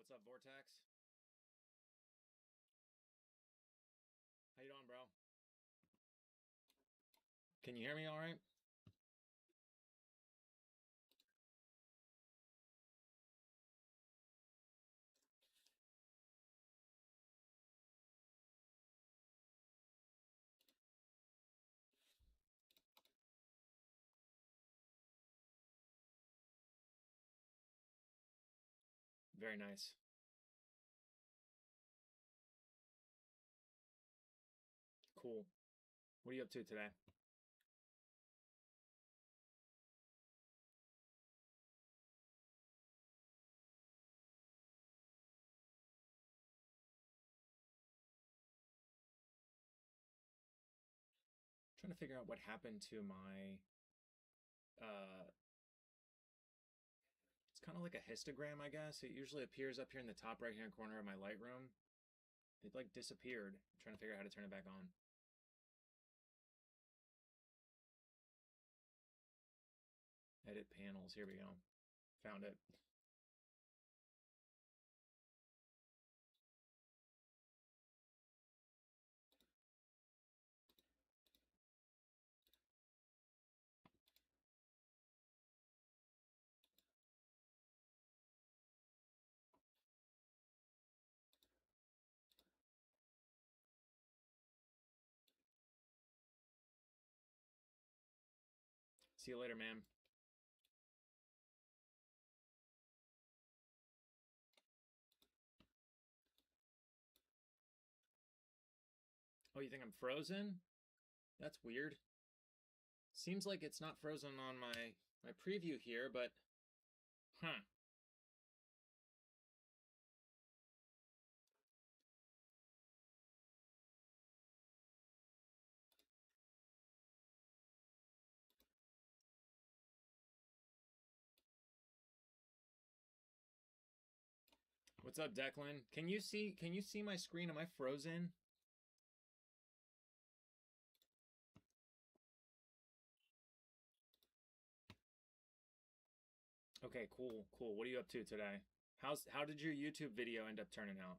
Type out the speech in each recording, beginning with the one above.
What's up, Vortex? How you doing, bro? Can you hear me all right? Very nice. Cool. What are you up to today? Trying to figure out what happened to my it's kind of like a histogram, I guess. It usually appears up here in the top right hand corner of my Lightroom. It like disappeared. I'm trying to figure out how to turn it back on. Edit panels. Here we go. Found it. See you later, man. Oh, you think I'm frozen? That's weird. Seems like it's not frozen on my preview here, but huh. What's up, Declan? Can you see my screen? Am I frozen? Okay, cool, cool. What are you up to today? How did your YouTube video end up turning out?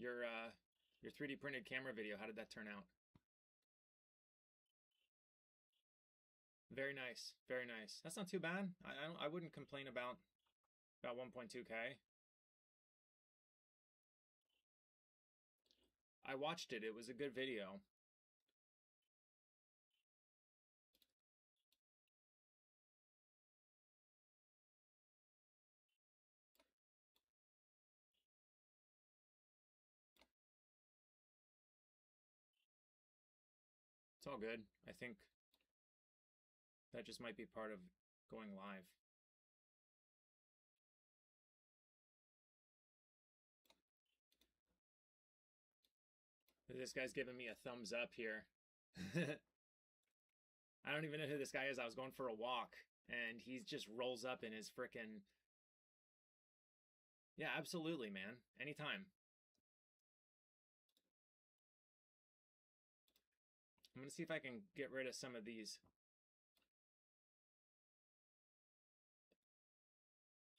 Your 3D printed camera video, how did that turn out? Very nice, very nice. That's not too bad. I wouldn't complain about 1.2K. I watched it. It was a good video. It's all good. I think that just might be part of going live. This guy's giving me a thumbs up here. I don't even know who this guy is. I was going for a walk, and he just rolls up in his frickin'... Yeah, absolutely, man. Anytime. I'm going to see if I can get rid of some of these.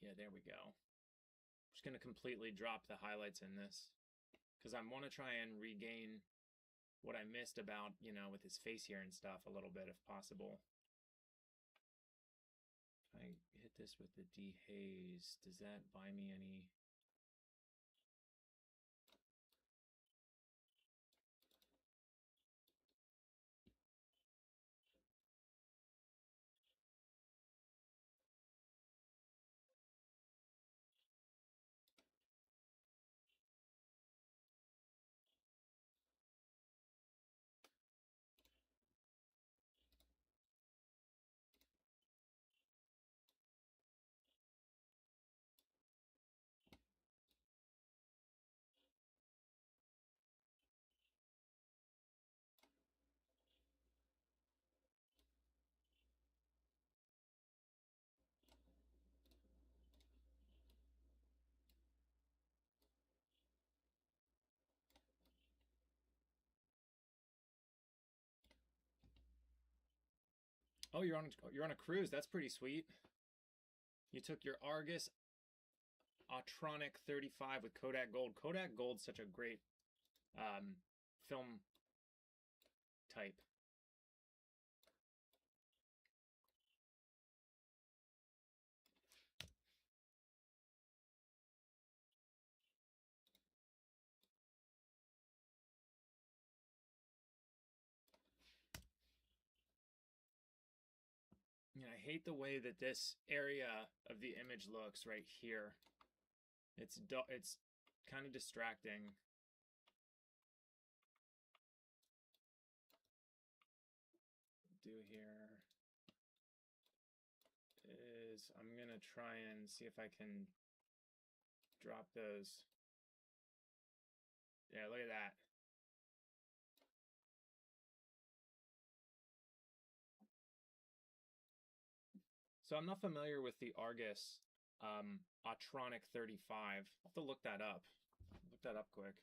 Yeah, there we go. I'm just going to completely drop the highlights in this, because I want to try and regain what I missed about, you know, with his face here and stuff a little bit, if possible. If I hit this with the dehaze, does that buy me any... Oh, you're on a cruise. That's pretty sweet. You took your Argus Autronic 35 with Kodak Gold. Kodak Gold's such a great film type. Yeah, I hate the way that this area of the image looks right here. It's kind of distracting. Do here is I'm gonna try and see if I can drop those. Yeah, look at that. So I'm not familiar with the Argus Autronic 35. I'll have to look that up. Look that up quick.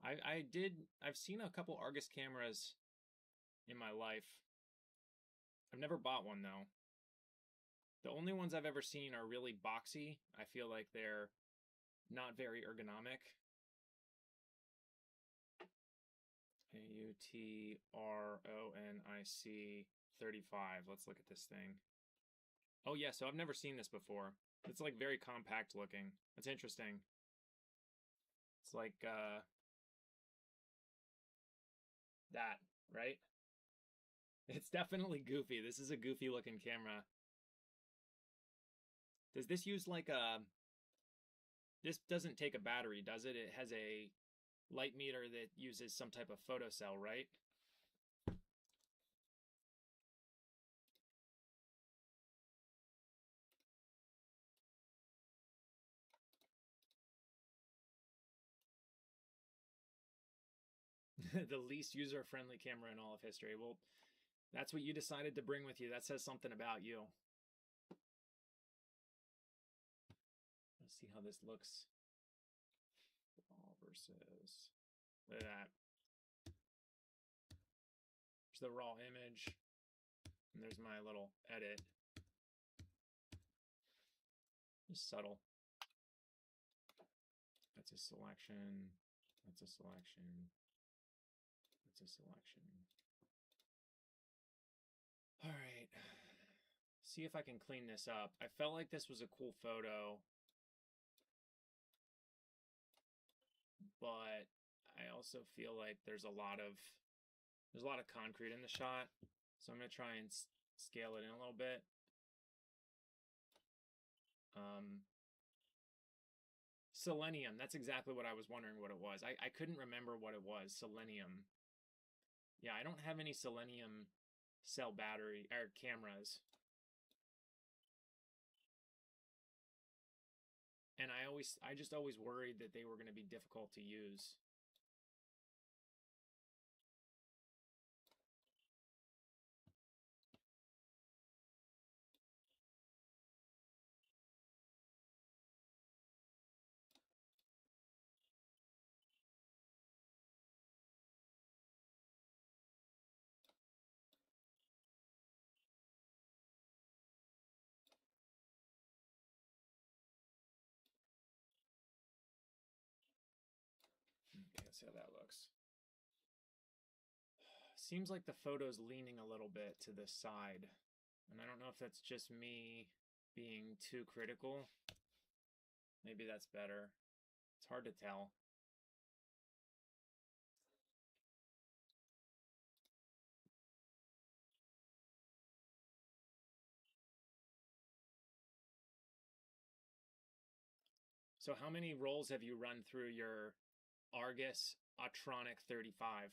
I've seen a couple Argus cameras in my life. I've never bought one though. The only ones I've ever seen are really boxy. I feel like they're not very ergonomic. AUTRONIC 35. Let's look at this thing. Oh yeah, so I've never seen this before. It's like very compact looking. It's interesting. It's like that, right? It's definitely goofy. This is a goofy looking camera. Does this use like a... This doesn't take a battery, does it? It has a light meter that uses some type of photocell, right? The least user-friendly camera in all of history. Well, that's what you decided to bring with you. That says something about you. Let's see how this looks. Raw versus... Look at that. There's the raw image. And there's my little edit. Just subtle. That's a selection. That's a selection. That's a selection. All right. See if I can clean this up. I felt like this was a cool photo, but I also feel like there's a lot of concrete in the shot, so I'm gonna try and scale it in a little bit. Selenium, that's exactly what I was wondering what it was. I couldn't remember what it was. Selenium. Yeah, I don't have any selenium cell battery or cameras. And I just always worried that they were going to be difficult to use. Okay, let's see how that looks. Seems like the photo's leaning a little bit to the side. And I don't know if that's just me being too critical. Maybe that's better. It's hard to tell. So how many rolls have you run through your Argus Autronic 35?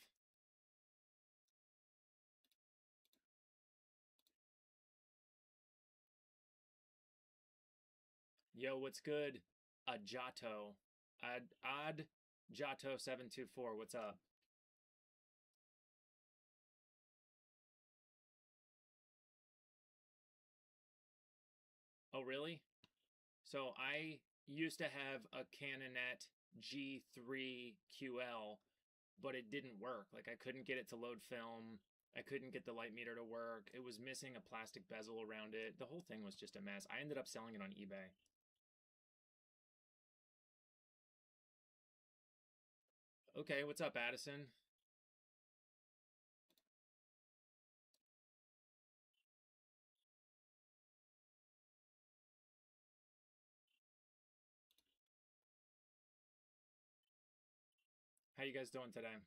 Yo, what's good? Jato. Ad Jato 724. What's up? Oh, really? So I used to have a Canonet G3 QL, but it didn't work. Like I couldn't get it to load film. I couldn't get the light meter to work. It was missing a plastic bezel around it. The whole thing was just a mess. I ended up selling it on eBay. Okay, what's up, Addison? How you guys doing today? I'm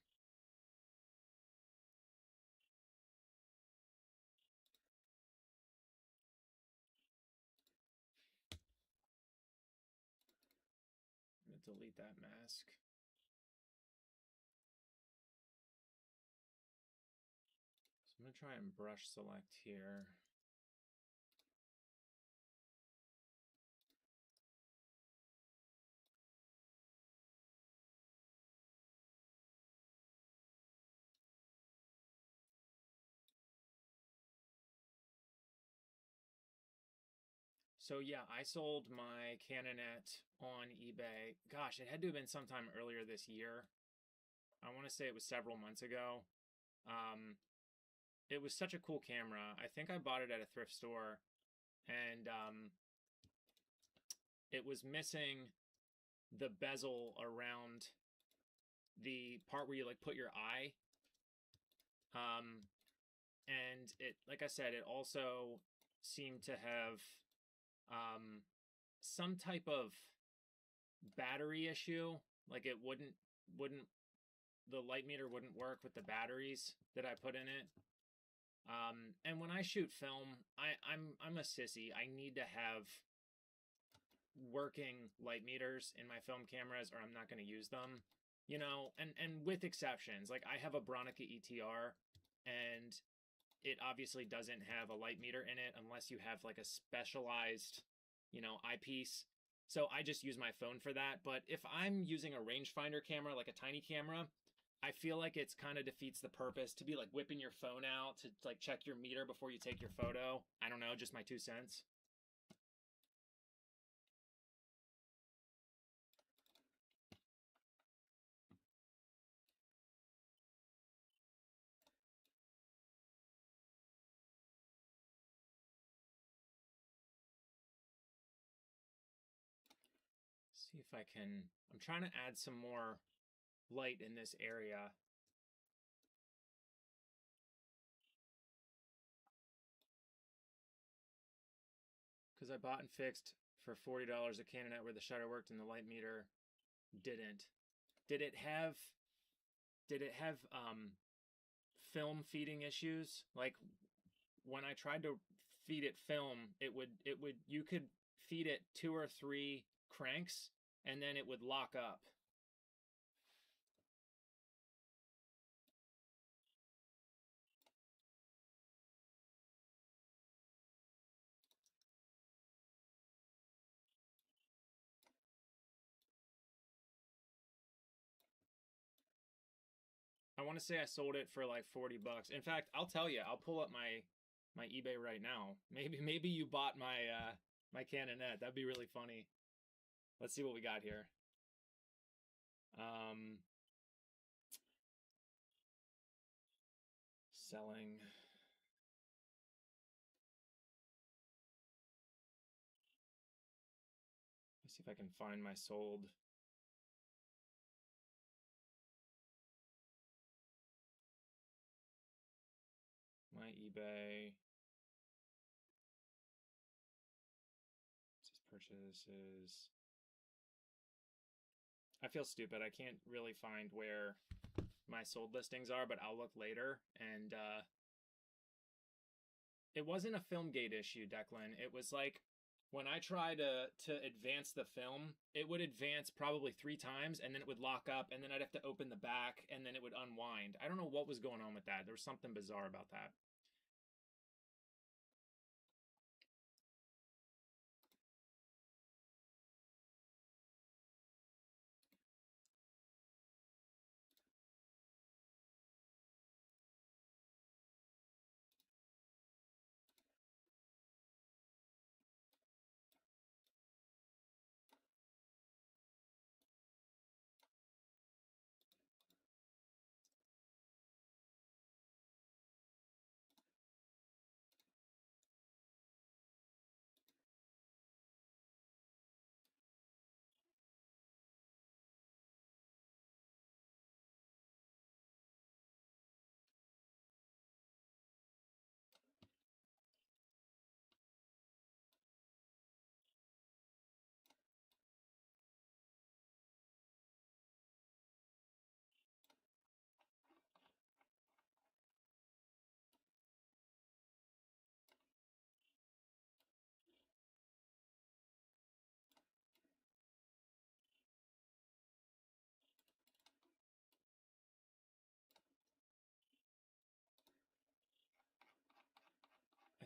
gonna delete that mask. So I'm gonna try and brush select here. So yeah, I sold my Canonet on eBay. Gosh, it had to have been sometime earlier this year. I want to say it was several months ago. Um, it was such a cool camera. I think I bought it at a thrift store, and it was missing the bezel around the part where you like put your eye. And it, like I said, it also seemed to have some type of battery issue. Like it wouldn't the light meter wouldn't work with the batteries that I put in it. And when I shoot film, I'm a sissy. I need to have working light meters in my film cameras, or I'm not going to use them. You know, and with exceptions, like I have a Bronica ETR, and it obviously doesn't have a light meter in it unless you have like a specialized, you know, eyepiece. So I just use my phone for that. But if I'm using a rangefinder camera, like a tiny camera, I feel like it's kind of defeats the purpose to be like whipping your phone out to like check your meter before you take your photo. I don't know, just my 2 cents. See if I can, I'm trying to add some more light in this area. Because I bought and fixed for $40 a Canonet where the shutter worked and the light meter didn't. Did it have film feeding issues? Like when I tried to feed it film, it would you could feed it 2 or 3 cranks and then it would lock up. I want to say I sold it for like 40 bucks. In fact, I'll tell you, I'll pull up my eBay right now. Maybe you bought my Canonet. That'd be really funny. Let's see what we got here. Selling. Let's see if I can find my sold. My eBay. It says purchases. I feel stupid. I can't really find where my sold listings are, but I'll look later. And it wasn't a film gate issue, Declan. It was like when I try to advance the film, it would advance probably 3 times and then it would lock up and then I'd have to open the back and then it would unwind. I don't know what was going on with that. There was something bizarre about that.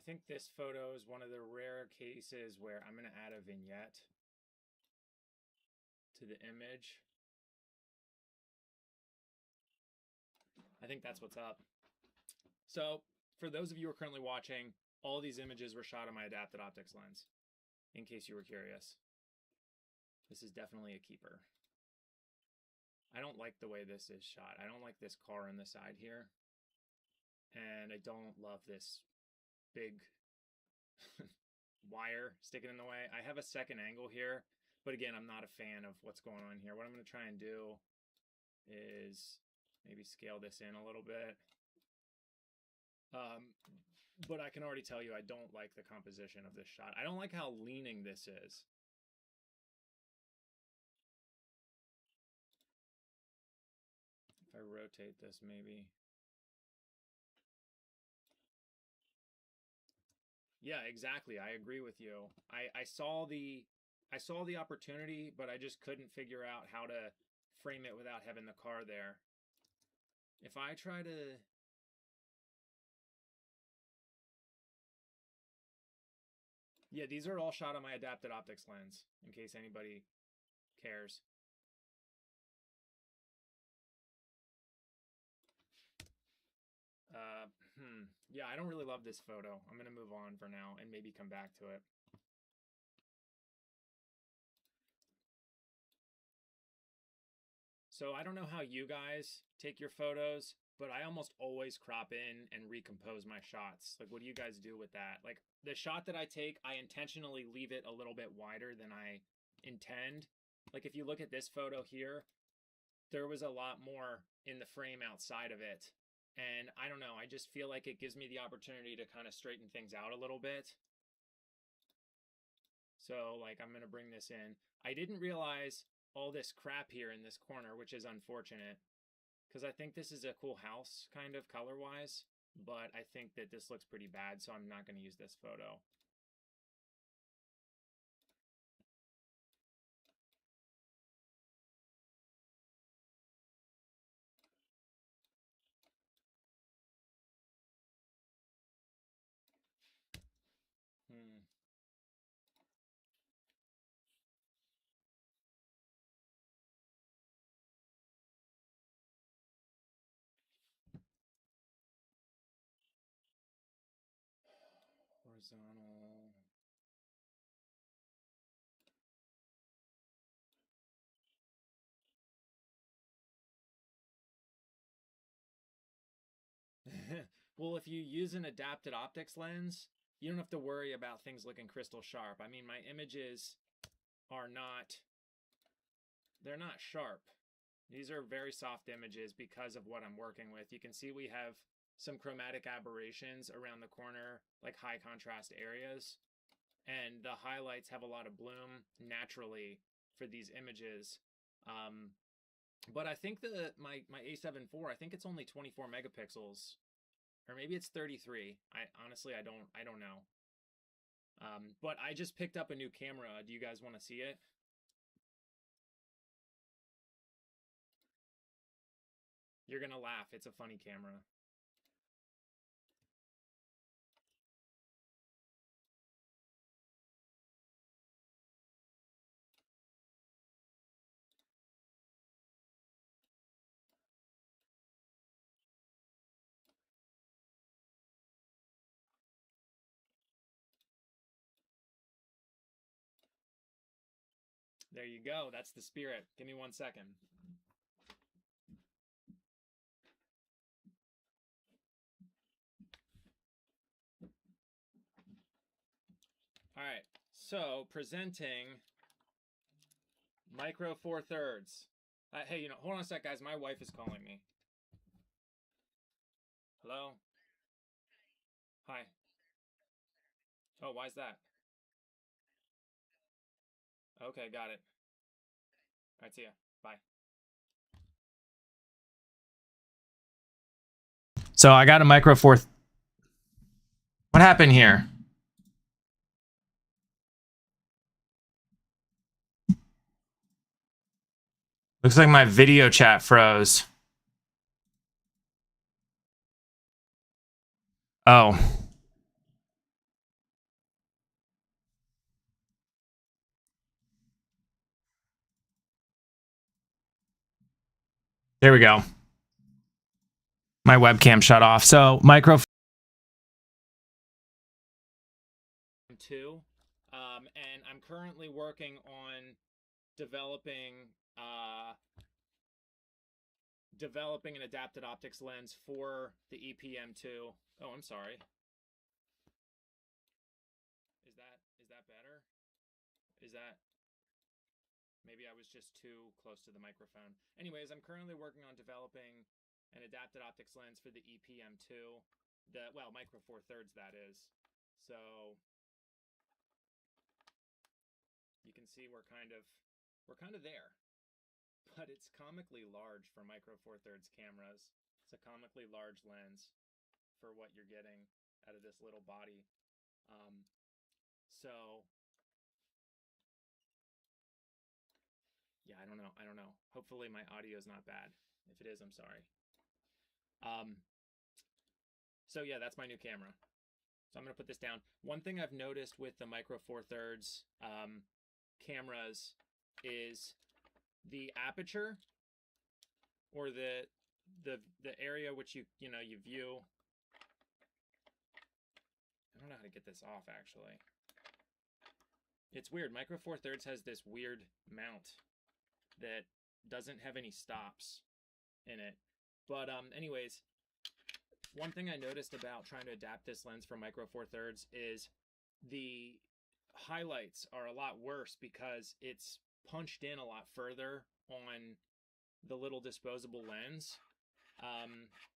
think this photo is one of the rare cases where I'm going to add a vignette to the image. I think that's what's up. So for those of you who are currently watching, all these images were shot on my adapted optics lens, in case you were curious. This is definitely a keeper. I don't like the way this is shot. I don't like this car on the side here. And I don't love this big wire sticking in the way. I have a second angle here, but again, I'm not a fan of what's going on here. What I'm going to try and do is maybe scale this in a little bit. But I can already tell you I don't like the composition of this shot. I don't like how leaning this is. If I rotate this maybe. Yeah, exactly. I agree with you. I saw the opportunity, but I just couldn't figure out how to frame it without having the car there. If I try to yeah, these are all shot on my adapted optics lens, in case anybody cares. Yeah, I don't really love this photo. I'm going to move on for now and maybe come back to it. So I don't know how you guys take your photos, but I almost always crop in and recompose my shots. Like, what do you guys do with that? Like, the shot that I take, I intentionally leave it a little bit wider than I intend. Like, if you look at this photo here, there was a lot more in the frame outside of it. And I don't know, I just feel like it gives me the opportunity to kind of straighten things out a little bit. So, like, I'm going to bring this in. I didn't realize all this crap here in this corner, which is unfortunate, because I think this is a cool house kind of color-wise, but I think that this looks pretty bad, so I'm not going to use this photo. Horizontal. Well, if you use an adapted optics lens, you don't have to worry about things looking crystal sharp. I mean, my images are they're not sharp. These are very soft images because of what I'm working with. You can see we have some chromatic aberrations around the corner, like high contrast areas. And the highlights have a lot of bloom naturally for these images. But I think that my A7 IV, I think it's only 24 megapixels, or maybe it's 33. Honestly, I don't know. But I just picked up a new camera. Do you guys want to see it? You're gonna laugh. It's a funny camera. There you go. That's the spirit. Give me 1 second. All right. So presenting Micro Four Thirds. Hey, hold on a sec, guys. My wife is calling me. Hello? Hi. Oh, why is that? Okay, got it. All right, see ya. Bye. So I got a Micro Four. What happened here? Looks like my video chat froze. Oh. There we go. My webcam shut off. So micro 2, and I'm currently working on developing an adapted optics lens for the EPM2. Oh, I'm sorry. Is that better? Is that maybe I was just too close to the microphone. Anyways, I'm currently working on developing an adapted optics lens for the EPM2. Well, micro four thirds, that is. So you can see we're kind of there, but it's comically large for micro four thirds cameras. It's a comically large lens for what you're getting out of this little body. So yeah, I don't know. Hopefully my audio is not bad. If it is, I'm sorry. So yeah, that's my new camera. So I'm going to put this down. One thing I've noticed with the micro four thirds cameras is the aperture, or the area which you view. I don't know how to get this off, actually. It's weird. Micro four thirds has this weird mount that doesn't have any stops in it. But anyways, one thing I noticed about trying to adapt this lens for micro four thirds is the highlights are a lot worse because it's punched in a lot further on the little disposable lens.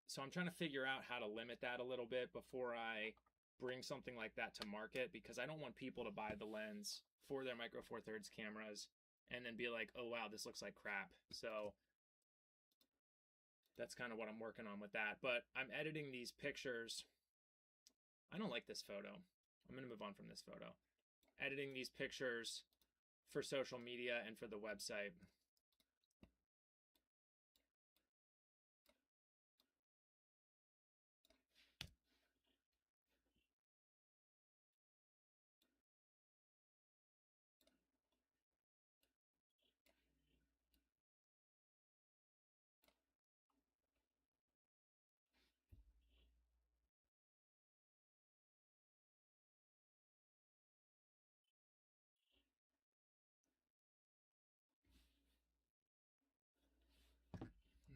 So I'm trying to figure out how to limit that a little bit before I bring something like that to market, because I don't want people to buy the lens for their micro four thirds cameras and then be like, oh wow, this looks like crap. So that's kind of what I'm working on with that. But I'm editing these pictures. I don't like this photo. I'm going to move on from this photo. Editing these pictures for social media and for the website.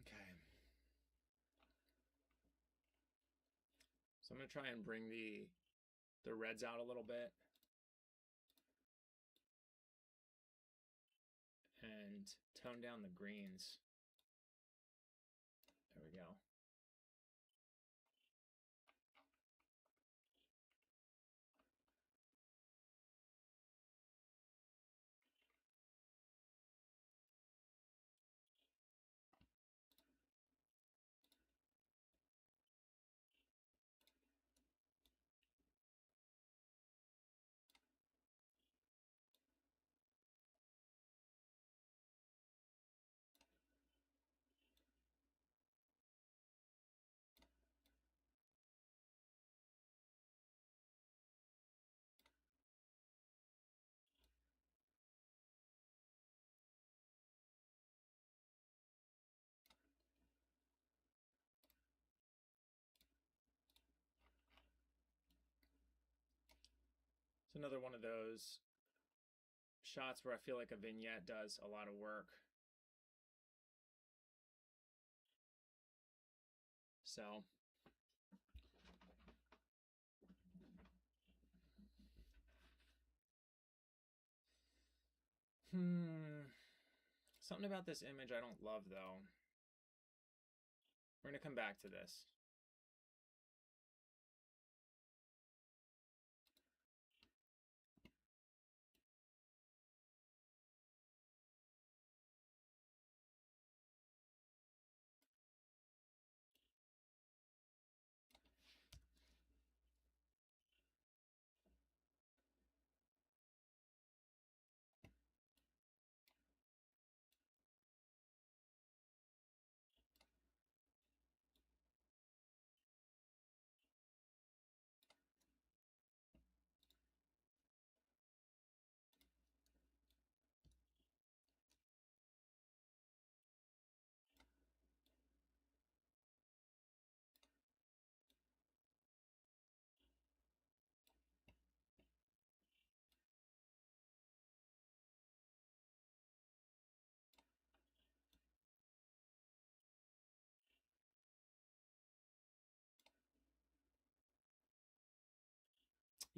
Okay. So I'm going to try and bring the reds out a little bit. And tone down the greens. There we go. It's another one of those shots where I feel like a vignette does a lot of work. So something about this image I don't love, though. We're going to come back to this.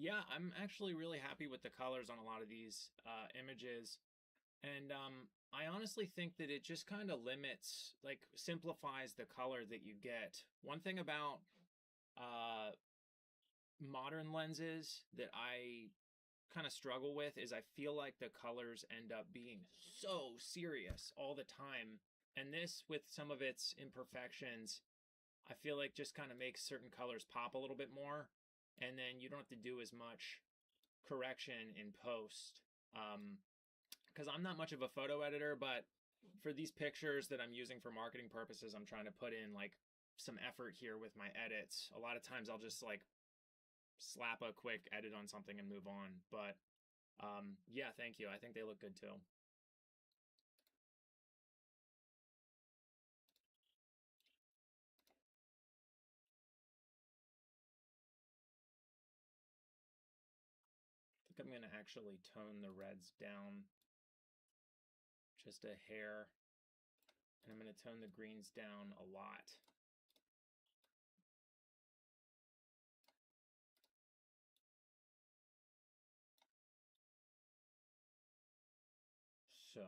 Yeah, I'm actually really happy with the colors on a lot of these images. And I honestly think that it just kind of limits, like simplifies the color that you get. One thing about uh, modern lenses that I kind of struggle with is I feel like the colors end up being so serious all the time. And this, with some of its imperfections, I feel like just kind of makes certain colors pop a little bit more. And then you don't have to do as much correction in post. Because I'm not much of a photo editor, but for these pictures that I'm using for marketing purposes, I'm trying to put in like some effort here with my edits. A lot of times I'll just like slap a quick edit on something and move on. But yeah, thank you. I think they look good too. I think I'm going to actually tone the reds down just a hair. And I'm going to tone the greens down a lot. So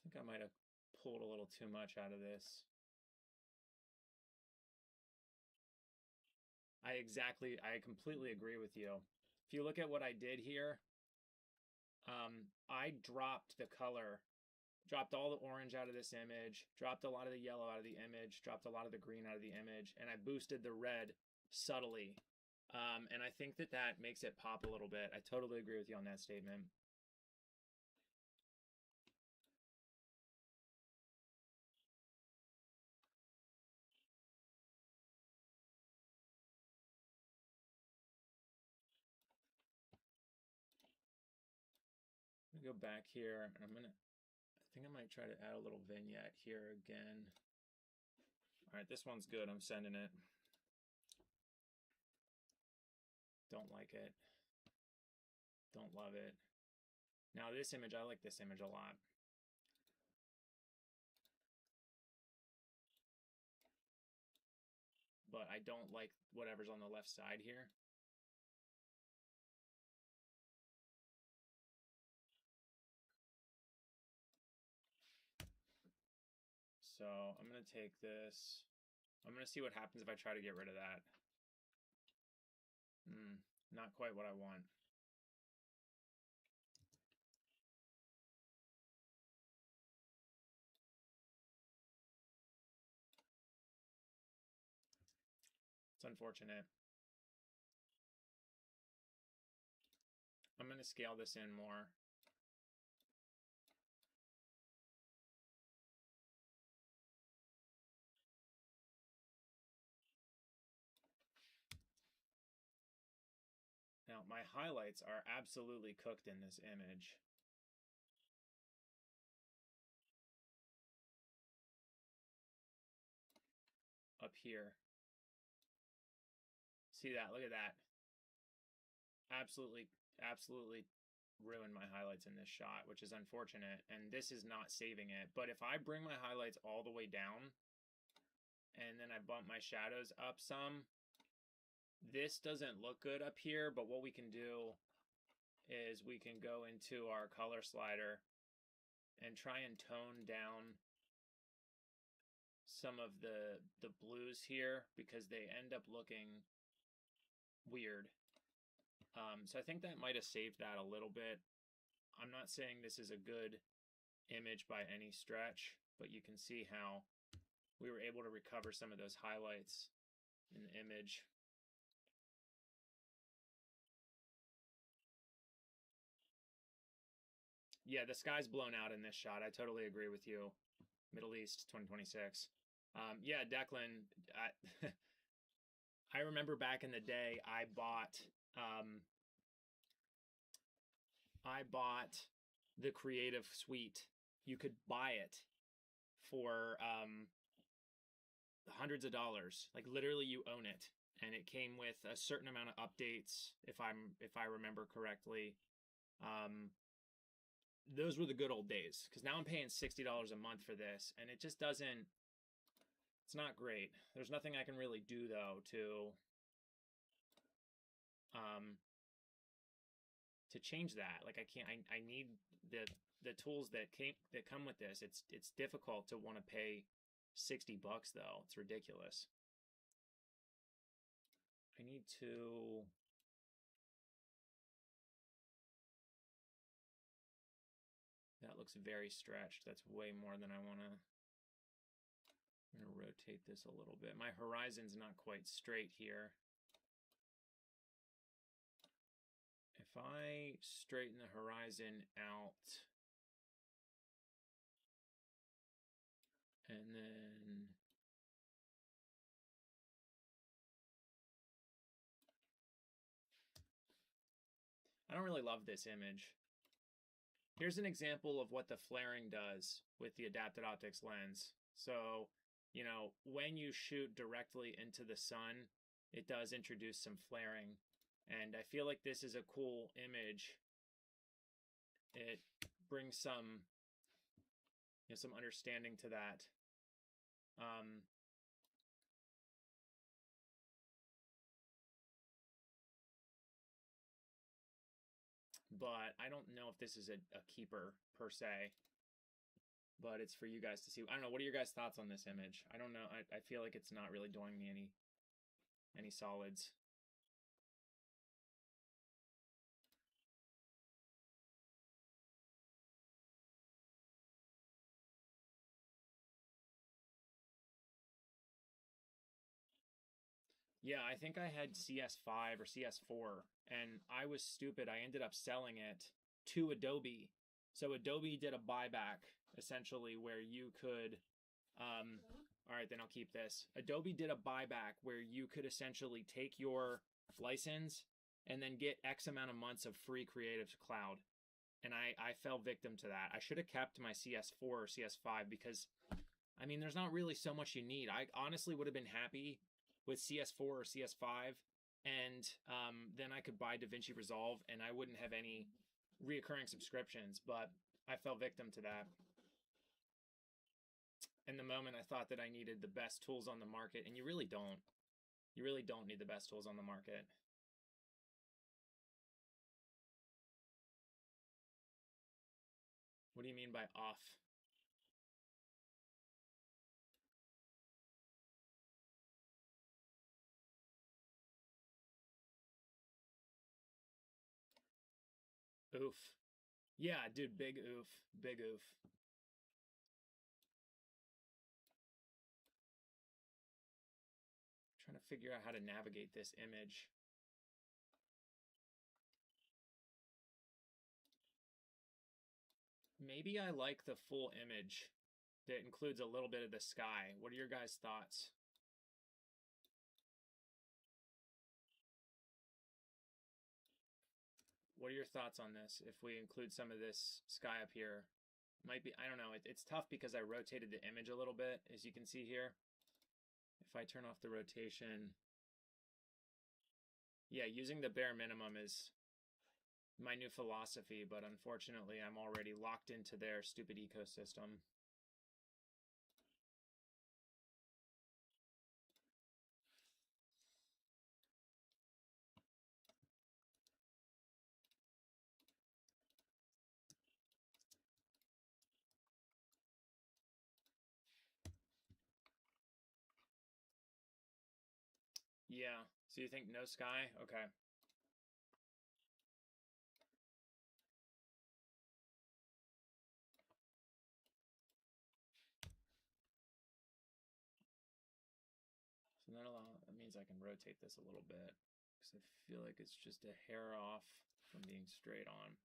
I think I might have pulled a little too much out of this. I completely agree with you. If you look at what I did here, I dropped the color, dropped all the orange out of this image, dropped a lot of the yellow out of the image, dropped a lot of the green out of the image, and I boosted the red subtly. And I think that that makes it pop a little bit. I totally agree with you on that statement. I'm gonna go back here and I think I might try to add a little vignette here again. All right, this one's good. I'm sending it. Don't like it. Don't love it. Now this image, I like this image a lot. But I don't like whatever's on the left side here. So I'm going to take this. I'm going to see what happens if I try to get rid of that. Not quite what I want. It's unfortunate. I'm going to scale this in more. Now, my highlights are absolutely cooked in this image. Up here. See that? Look at that. Absolutely, absolutely ruined my highlights in this shot, which is unfortunate. And this is not saving it. But if I bring my highlights all the way down, and then I bump my shadows up some, this doesn't look good up here, but what we can do is we can go into our color slider and try and tone down some of the blues here because they end up looking weird. So I think that might have saved that a little bit. I'm not saying this is a good image by any stretch, but you can see how we were able to recover some of those highlights in the image. Yeah, the sky's blown out in this shot. I totally agree with you. Middle East 2026. Yeah, Declan, I remember back in the day, I bought I bought the Creative Suite. You could buy it for hundreds of dollars. Like literally you own it. And it came with a certain amount of updates, if I remember correctly. Those were the good old days. Because now I'm paying $60 a month for this, and it just doesn't. It's not great. There's nothing I can really do though to change that. Like I can't. I need the tools that come with this. It's difficult to want to pay $60 though. It's ridiculous. I need to. That looks very stretched. That's way more than I want to. I'm going to rotate this a little bit. My horizon's not quite straight here. If I straighten the horizon out and then I don't really love this image. Here's an example of what the flaring does with the adapted optics lens. So, you know, when you shoot directly into the sun, it does introduce some flaring. And I feel like this is a cool image. It brings some, you know, some understanding to that. But I don't know if this is a keeper per se, but it's for you guys to see. I don't know. What are your guys' thoughts on this image? I don't know. I feel like it's not really doing me any solids. Yeah, I think I had CS5 or CS4, and I was stupid. I ended up selling it to Adobe. So Adobe did a buyback, essentially, where you could, all right, then I'll keep this. Adobe did a buyback where you could essentially take your license and then get X amount of months of free Creative Cloud. And I fell victim to that. I should have kept my CS4 or CS5 because, I mean, there's not really so much you need. I honestly would have been happy with CS4 or CS5, and then I could buy DaVinci Resolve, and I wouldn't have any reoccurring subscriptions, but I fell victim to that. In the moment, I thought that I needed the best tools on the market, and you really don't. You really don't need the best tools on the market. What do you mean by off? Oof. Yeah, dude, big oof. Big oof. I'm trying to figure out how to navigate this image. Maybe I like the full image that includes a little bit of the sky. What are your guys' thoughts? What are your thoughts on this? If we include some of this sky up here, might be, I don't know. It's tough because I rotated the image a little bit, as you can see here. If I turn off the rotation, yeah, using the bare minimum is my new philosophy, but unfortunately I'm already locked into their stupid ecosystem. Yeah, so you think no sky? Okay. So that means I can rotate this a little bit because I feel like it's just a hair off from being straight on.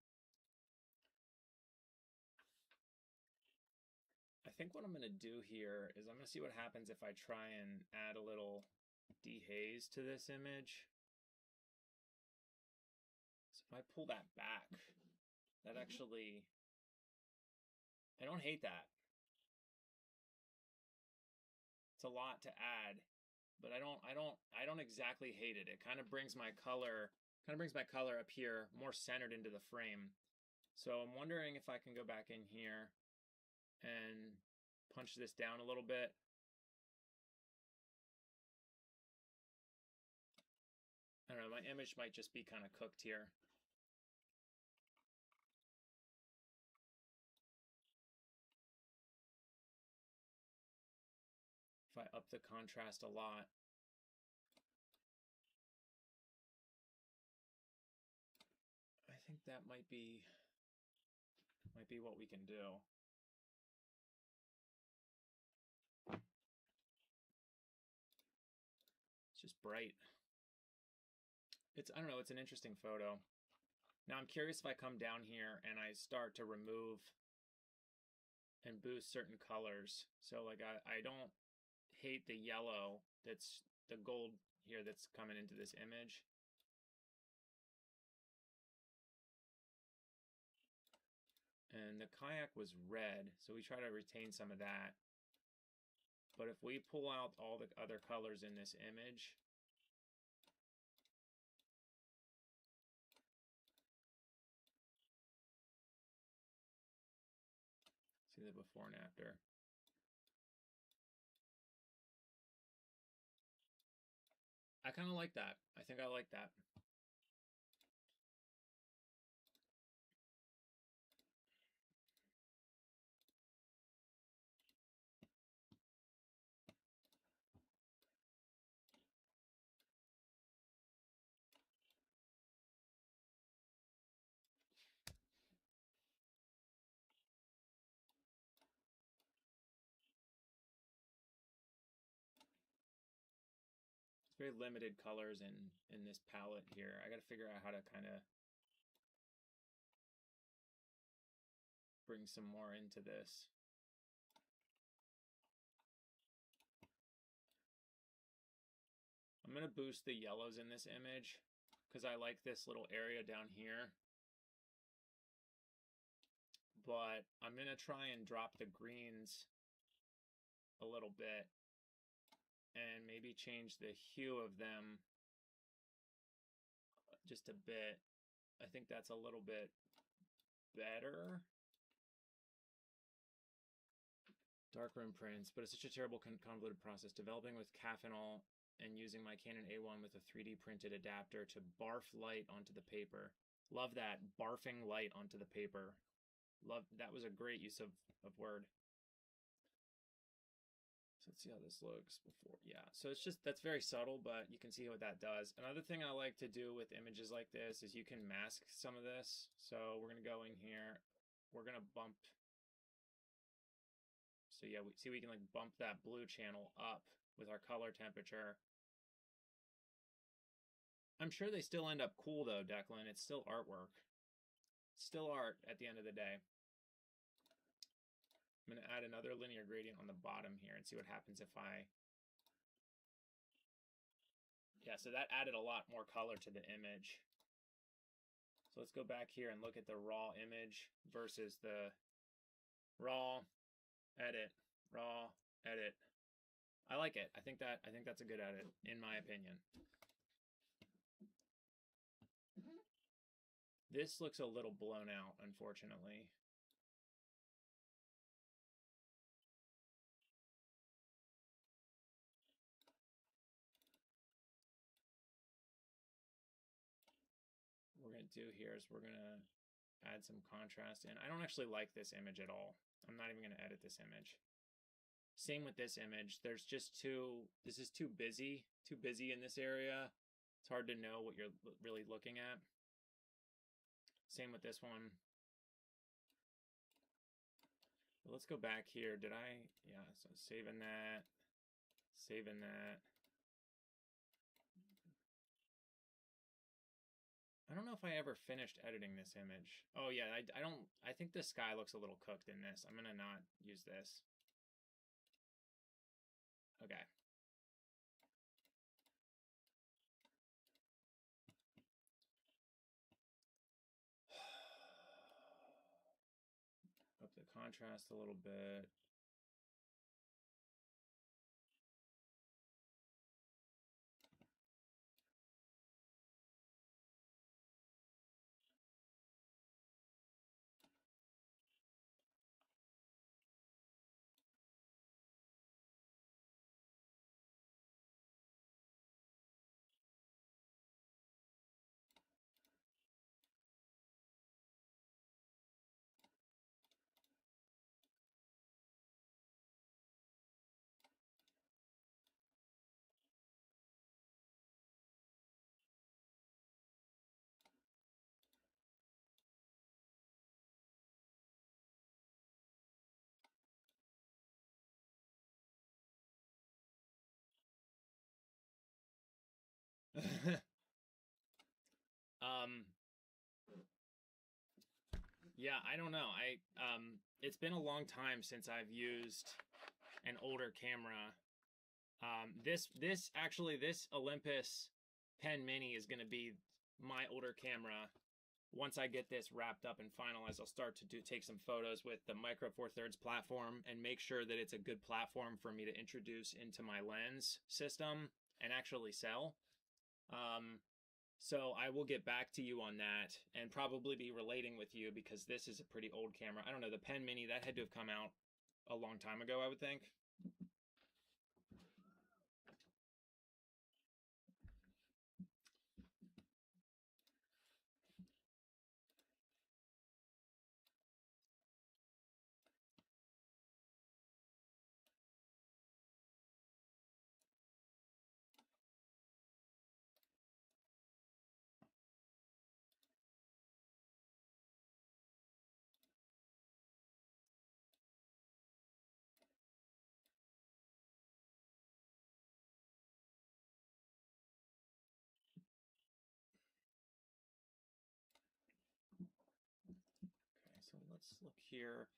I think what I'm going to do here is I'm going to see what happens if I try and add a little dehaze to this image. So if I pull that back, That actually, I don't hate that. It's a lot to add, but I don't exactly hate it. It kind of brings my color up here more centered into the frame. So I'm wondering if I can go back in here and punch this down a little bit. I don't know, my image might just be kind of cooked here. If I up the contrast a lot. I think that might be what we can do. It's just bright. I don't know, it's an interesting photo. Now I'm curious if I come down here and I start to remove and boost certain colors. So like I don't hate the yellow that's the gold here that's coming into this image. And the kayak was red, so we try to retain some of that. But if we pull out all the other colors in this image, see the before and after. I kind of like that. I think I like that. Very limited colors in this palette here. I got to figure out how to kind of bring some more into this. I'm going to boost the yellows in this image because I like this little area down here. But I'm going to try and drop the greens a little bit and maybe change the hue of them just a bit. I think that's a little bit better. Darkroom prints, but it's such a terrible convoluted process. Developing with Caffeinol and using my Canon A1 with a 3D printed adapter to barf light onto the paper. Love that, barfing light onto the paper. Love, that was a great use of word. So let's see how this looks before. Yeah, so it's just, that's very subtle, but you can see what that does. Another thing I like to do with images like this is you can mask some of this. So we're gonna go in here, we're gonna bump. So yeah, we see we can like bump that blue channel up with our color temperature. I'm sure they still end up cool though, Declan. It's still artwork. It's still art at the end of the day. I'm going to add another linear gradient on the bottom here and see what happens if I... Yeah, so that added a lot more color to the image. So let's go back here and look at the raw image versus the raw, edit, raw, edit. I like it. I think that's a good edit, in my opinion. This looks a little blown out, unfortunately. What we're going to do here is we're going to add some contrast in. I don't actually like this image at all. I'm not even going to edit this image. Same with this image. There's just this is too busy in this area. It's hard to know what you're really looking at. Same with this one. But let's go back here. Yeah, so saving that. I don't know if I ever finished editing this image. Oh yeah, I think the sky looks a little cooked in this. I'm gonna not use this. Okay. contrast a little bit. um yeah, I don't know. It's been a long time since I've used an older camera. This Olympus Pen Mini is going to be my older camera. Once I get this wrapped up and finalized, I'll start to take some photos with the Micro Four Thirds platform and make sure that it's a good platform for me to introduce into my lens system and actually sell. So I will get back to you on that and probably be relating with you because this is a pretty old camera. I don't know, the Pen Mini, that had to have come out a long time ago, I would think. So let's look here.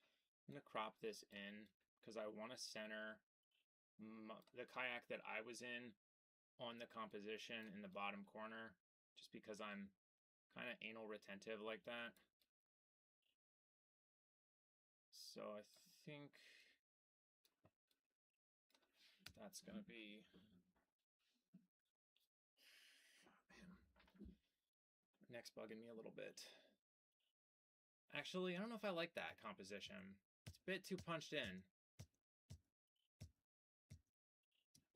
I'm going to crop this in because I want to center the kayak that I was in on the composition in the bottom corner, just because I'm kind of anal retentive like that. So I think that's going to be... Neck's bugging me a little bit. Actually, I don't know if I like that composition. It's a bit too punched in.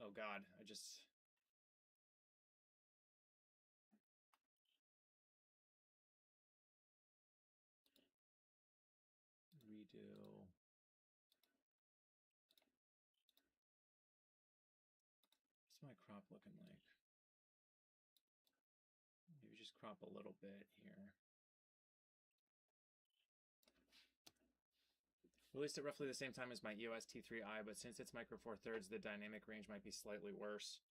Oh God, I just... Redo. What's my crop looking like? Maybe just crop a little bit here. Released at roughly the same time as my EOS T3i, but since it's Micro Four Thirds, the dynamic range might be slightly worse.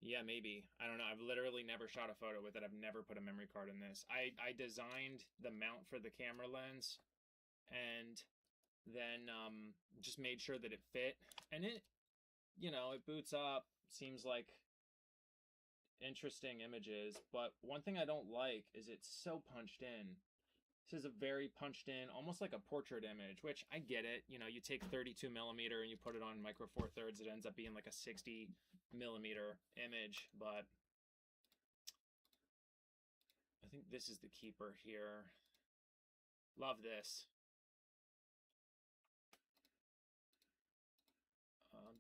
Yeah, maybe. I don't know. I've literally never shot a photo with it. I've never put a memory card in this. I designed the mount for the camera lens and then just made sure that it fit. And it, you know, it boots up. Seems like interesting images. But one thing I don't like is it's so punched in. This is a very punched in, almost like a portrait image, which I get it. You know, you take 32 millimeter and you put it on Micro Four Thirds, it ends up being like a 60 millimeter image, but I think this is the keeper here. Love this.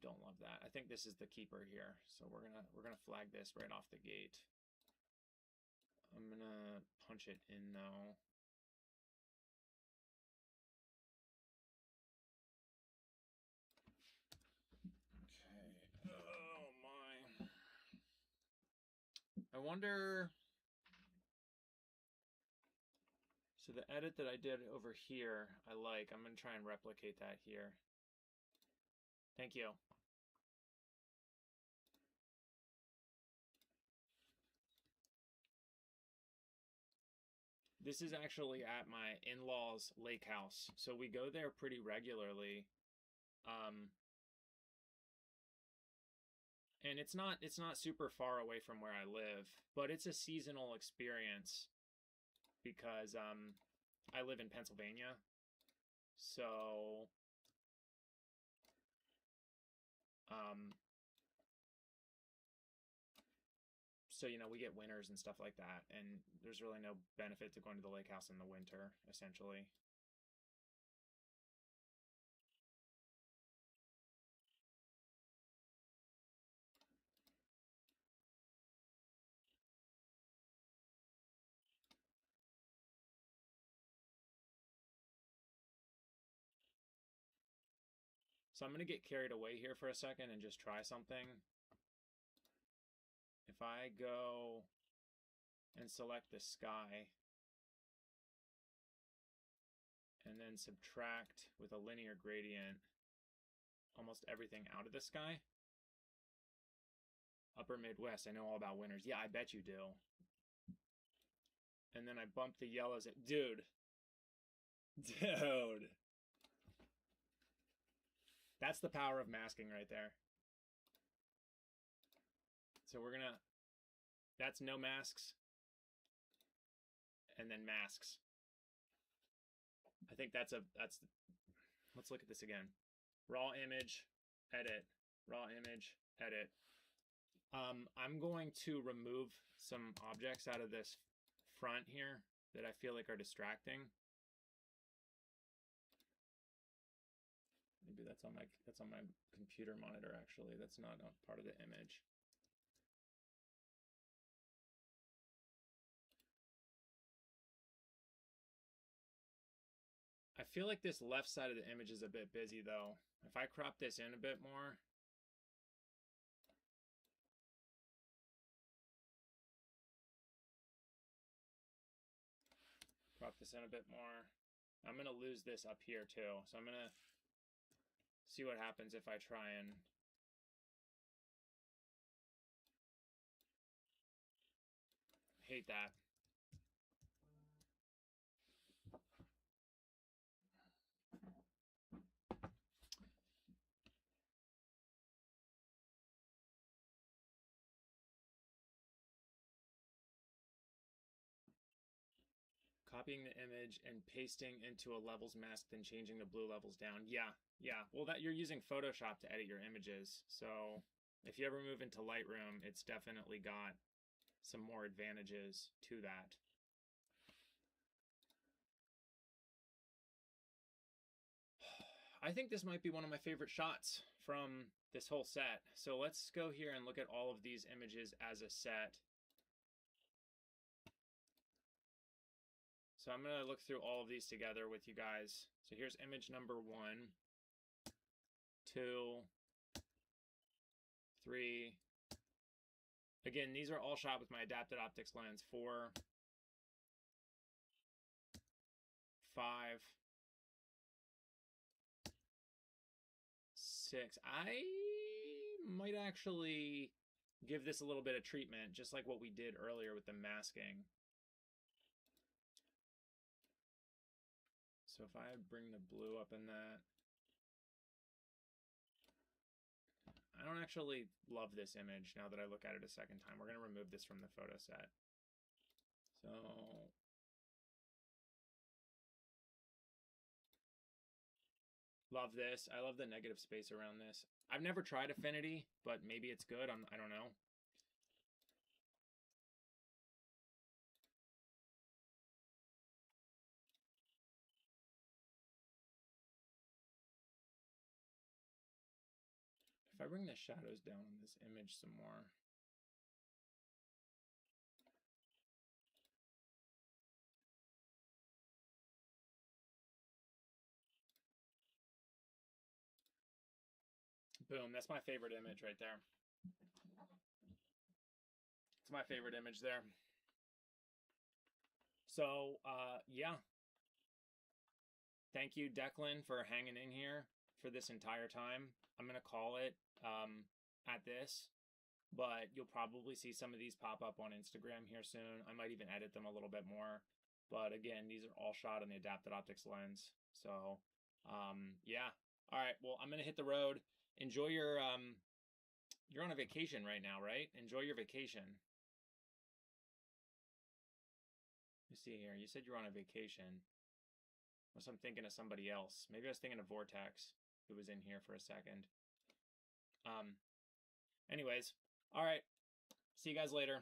Don't love that. I think this is the keeper here. So we're gonna flag this right off the gate. I'm gonna punch it in though. I wonder, so the edit that I did over here, I'm going to try and replicate that here. Thank you. This is actually at my in-laws' lake house, so we go there pretty regularly. And it's not super far away from where I live, but it's a seasonal experience because I live in Pennsylvania. So, so, you know, we get winters and stuff like that, and there's really no benefit to going to the lake house in the winter, essentially. So I'm going to get carried away here for a second and just try something. If I go and select the sky and then subtract with a linear gradient almost everything out of the sky. Upper Midwest, I know all about winters. Yeah, I bet you do. And then I bump the yellows. Dude. Dude. That's the power of masking right there. So we're gonna, that's no masks. And then masks. I think that's, let's look at this again. Raw image, edit, raw image, edit. I'm going to remove some objects out of this front here that I feel like are distracting. Maybe that's on my computer monitor actually. That's not part of the image. I feel like this left side of the image is a bit busy though. If I crop this in a bit more, I'm gonna lose this up here too. So I'm gonna see what happens if I try and hate that. Copying the image and pasting into a levels mask, then changing the blue levels down. Yeah. Well, that you're using Photoshop to edit your images. So if you ever move into Lightroom, it's definitely got some more advantages to that. I think this might be one of my favorite shots from this whole set. So let's go here and look at all of these images as a set. So I'm going to look through all of these together with you guys. So here's image number 1, 2, 3. Again, these are all shot with my adapted optics lens. 4, 5, 6. I might actually give this a little bit of treatment, just like what we did earlier with the masking. So if I bring the blue up in that, I don't actually love this image now that I look at it a second time. We're going to remove this from the photo set. So love this. I love the negative space around this. I've never tried Affinity, but maybe it's good. I don't know. If I bring the shadows down on this image some more. Boom, that's my favorite image right there. It's my favorite image there. So, yeah. Thank you, Declan, for hanging in here for this entire time. I'm going to call it at this, but you'll probably see some of these pop up on Instagram here soon. I might even edit them a little bit more. But again, these are all shot on the adapted optics lens. So, yeah. All right, well, I'm going to hit the road. Enjoy your, you're on a vacation right now, right? Enjoy your vacation. Let me see here. You said you're on a vacation. Unless I'm thinking of somebody else. Maybe I was thinking of Vortex, who was in here for a second. Anyways, all right. See you guys later.